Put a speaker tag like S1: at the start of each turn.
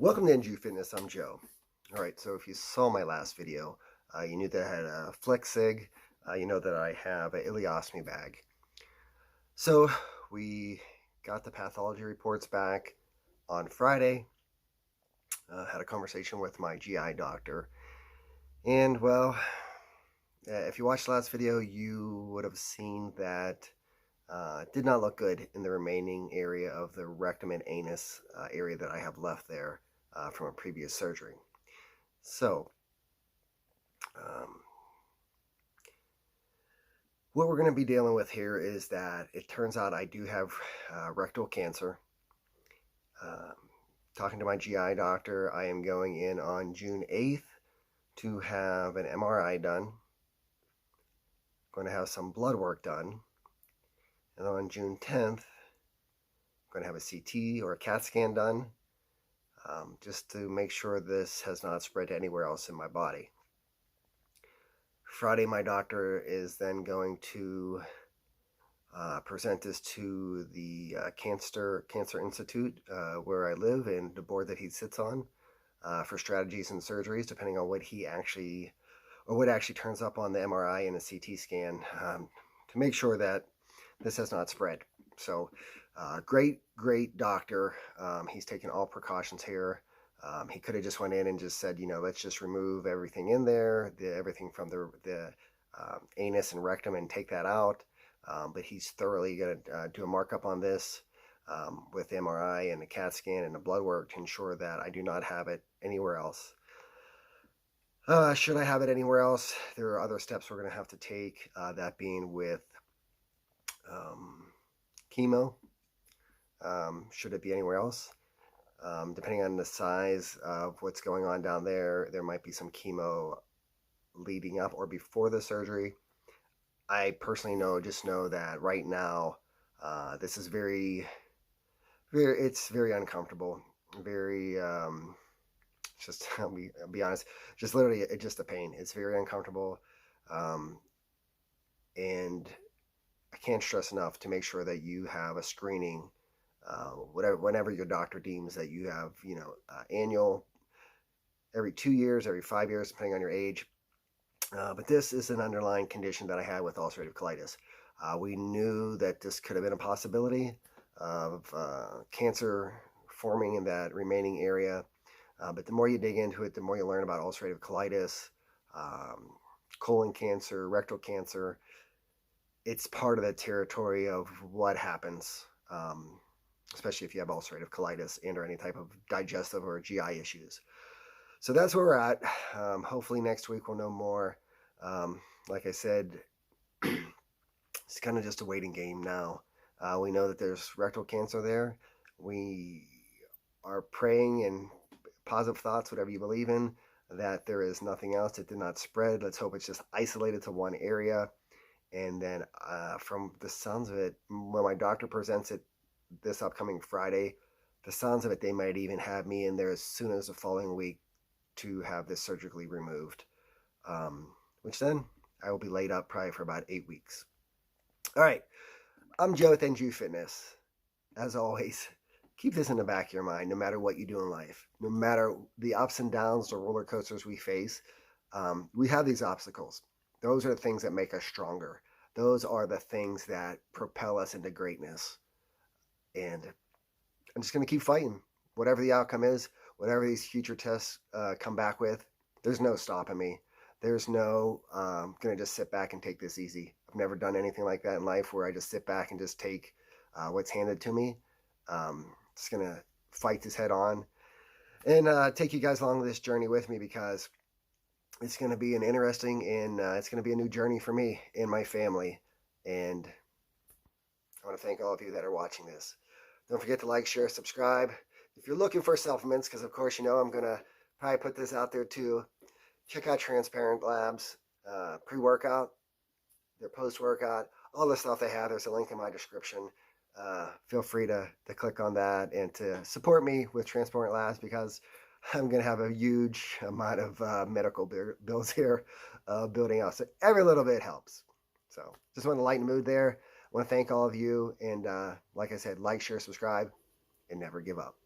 S1: Welcome to NG Fitness, I'm Joe. Alright, so if you saw my last video, you knew that I had a flex sig, you know that I have an ileostomy bag. So we got the pathology reports back on Friday, had a conversation with my GI doctor, and well, if you watched the last video, you would have seen that it did not look good in the remaining area of the rectum and anus area that I have left there from a previous surgery. So, what we're going to be dealing with here is that it turns out I do have rectal cancer. Talking to my GI doctor, I am going in on June 8th to have an MRI done. Going to have some blood work done. And on June 10th, I'm going to have a CT or a CAT scan done, just to make sure this has not spread to anywhere else in my body. Friday, my doctor is then going to present this to the Cancer Institute where I live and the board that he sits on for strategies and surgeries, depending on what he actually, or what actually turns up on the MRI and the CT scan, to make sure that this has not spread. So great doctor. He's taken all precautions here. He could have just went in and just said, you know, let's just remove everything in there, everything from the anus and rectum, and take that out. But he's thoroughly going to do a markup on this with the MRI and the CAT scan and the blood work to ensure that I do not have it anywhere else. Should I have it anywhere else, there are other steps we're going to have to take, that being with chemo. Should it be anywhere else? Depending on the size of what's going on down there, there might be some chemo leading up or before the surgery. I personally just know that right now, this is it's very uncomfortable, very, just, I'll be honest, just literally, it's just a pain. It's very uncomfortable, and I can't stress enough to make sure that you have a screening, whenever your doctor deems that you have, annual, every 2 years, every 5 years, depending on your age. But this is an underlying condition that I had with ulcerative colitis. We knew that this could have been a possibility of cancer forming in that remaining area. But the more you dig into it, the more you learn about ulcerative colitis, colon cancer, rectal cancer. It's part of the territory of what happens, especially if you have ulcerative colitis and or any type of digestive or GI issues. So that's where we're at. Hopefully next week we'll know more. Like I said, it's kind of just a waiting game now. We know that there's rectal cancer there. We are praying and positive thoughts, whatever you believe in, that there is nothing else. It did not spread. Let's hope it's just isolated to one area. And then from the sounds of it, when my doctor presents it this upcoming Friday, the sounds of it, they might even have me in there as soon as the following week to have this surgically removed, which then I will be laid up probably for about 8 weeks. All right, I'm Joe with NG Fitness. As always, keep this in the back of your mind, no matter what you do in life, no matter the ups and downs, the roller coasters we face. We have these obstacles. Those are the things that make us stronger. Those are the things that propel us into greatness. And I'm just going to keep fighting. Whatever the outcome is, whatever these future tests come back with, there's no stopping me. There's no going to just sit back and take this easy. I've never done anything like that in life where I just sit back and just take what's handed to me. Just going to fight this head on and take you guys along this journey with me, because it's going to be an interesting and it's going to be a new journey for me and my family. And I want to thank all of you that are watching this. Don't forget to like, share, subscribe. If you're looking for supplements, because of course you know I'm going to probably put this out there too, check out Transparent Labs pre-workout, their post-workout, all the stuff they have. There's a link in my description. Feel free to click on that and to support me with Transparent Labs, because I'm going to have a huge amount of medical bills here building up. So every little bit helps. So just want to lighten the mood there. I want to thank all of you. And like I said, like, share, subscribe, and never give up.